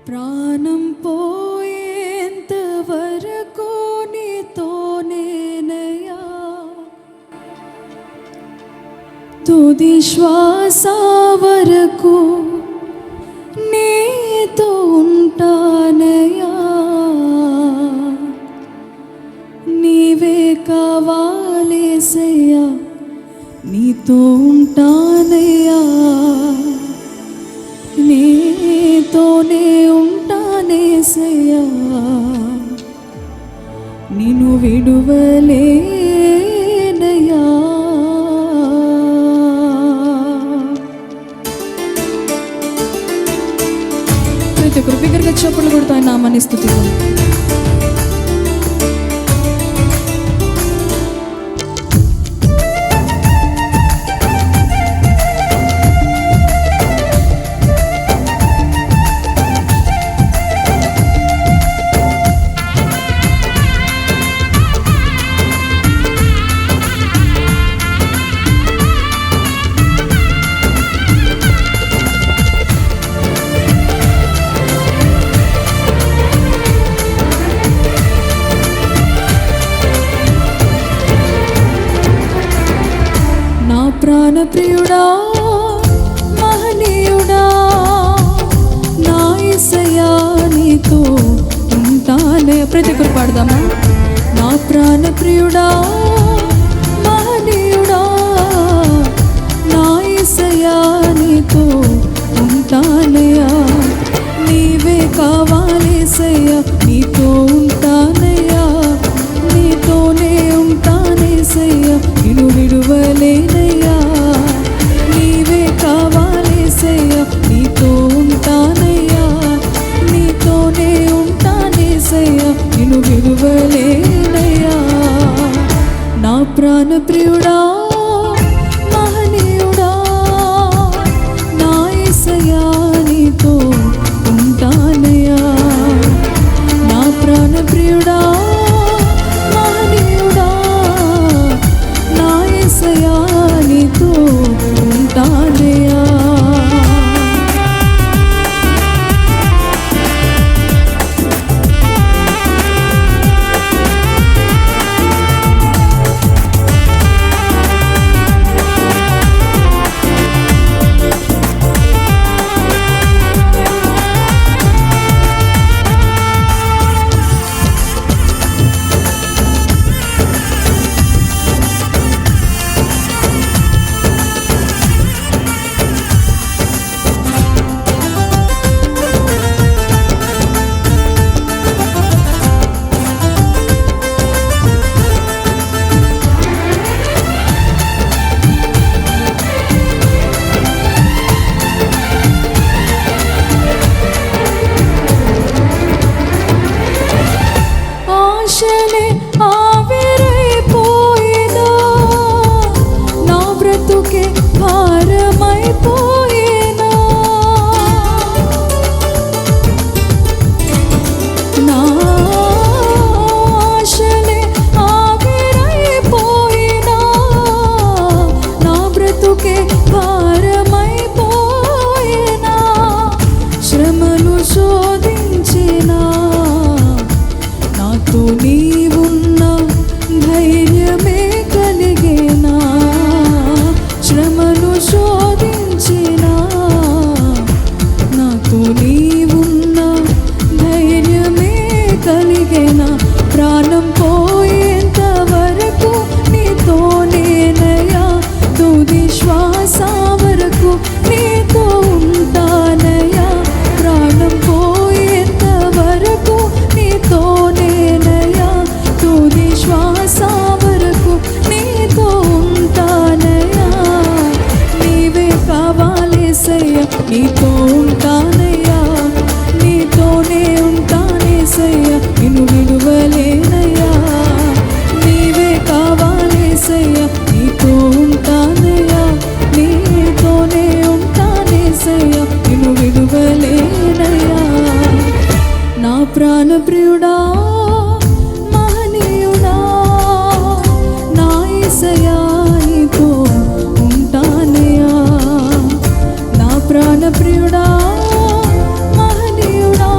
ప్రాణం పోయేంత వరకు నీతోనేనయ్యా, తుది శ్వాస వరకు నీతో ఉంటానయ్యా. నీవే కావాలేసయ్యా, నీతో ఉంటానయ్యా, నీతోనే ఉంటానేసయ్యా, నిన్ను విడువలేనయ్యా. ప్రతి ఒక్కరు బిగ్గరగా చప్పట్లు కొడుతూ ఆయన నామాన్ని స్తుతిద్దాం. ప్రాణప్రియుడా, మహనీయుడా, నా యేసయ్యా నీతో ఉంటానే. ప్రతి ఒక్కరు పాడదామా? నా ప్రాణప్రియుడా, మహనీయుడా, నా యేసయ్యా నీతో ఉంటానయ్యా, నీవే కావాలేసయ్యా, నీతో ఉంటానయ్యా, నీతోనే ఉంటానేసయ్యా, నిన్ను విడువలేనయ్యా. నీవే కావాలేసయ్యా, నీతో ఉంటానయ్యా, నీతోనే ఉంటానేసయ్యా, నిన్ను విడువలేనయ్యా. నా ప్రాణప్రియుడా, మహనీయుడా, నా యేసయ్యా నీతో ఉంటానయ్యా. నా ప్రాణప్రియుడా, మహనీయుడా, నా యేసయ్యా నీతో ఉంటానయ్యా. నీతో ఉంటానయ్యా, నీతోనే ఉంటానేసయ్యా, నిన్ను విడువలేనయ్యా. నీవే కావాలేసయ్యా, నీతో ఉంటానయ్యా, నీతోనే ఉంటానేసయ్యా, నిన్ను విడువలేనయ్యా. నా ప్రాణప్రియుడా, మహనీయుడా, నా యేసయ్యా నీతో ఉంటానయ్యా. ప్రాణప్రియుడా, మహనీయుడా,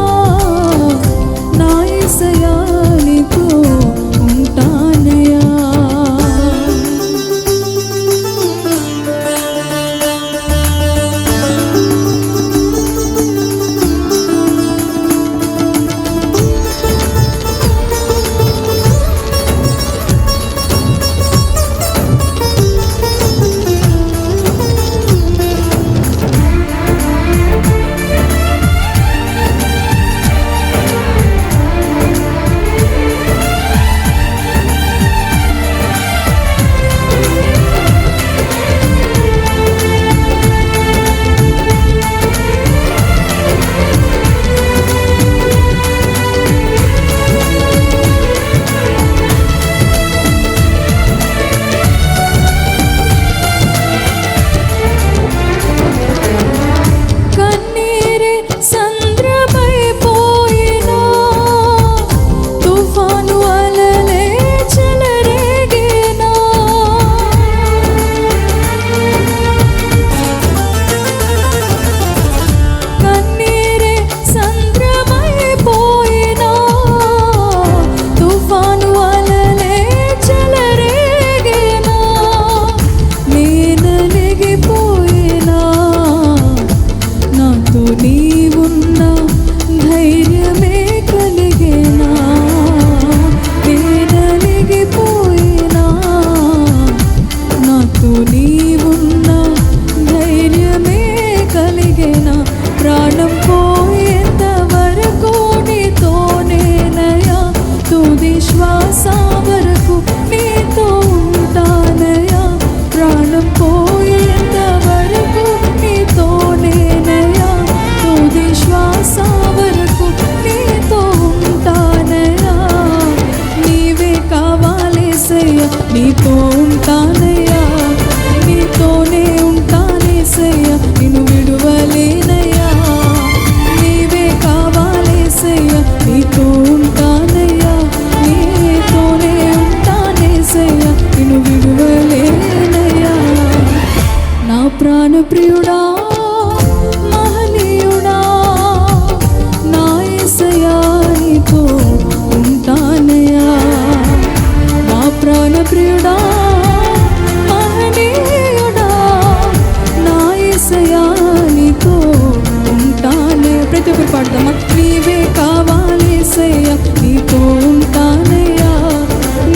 నీవే కావాలేసయ్యా, నీతో ఉంటానయ్యా,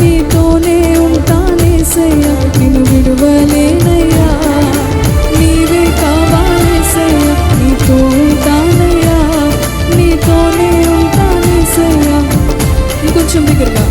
నీతోనే ఉంటానేసయ్యా, నిన్ను విడువలేనయ్యా. నీవే కావాలేసయ్యా, నీతో ఉంటానయ్యా, నీతోనే ఉంటానేసయ్యా. ఇంకొంచెం దగ్గరగా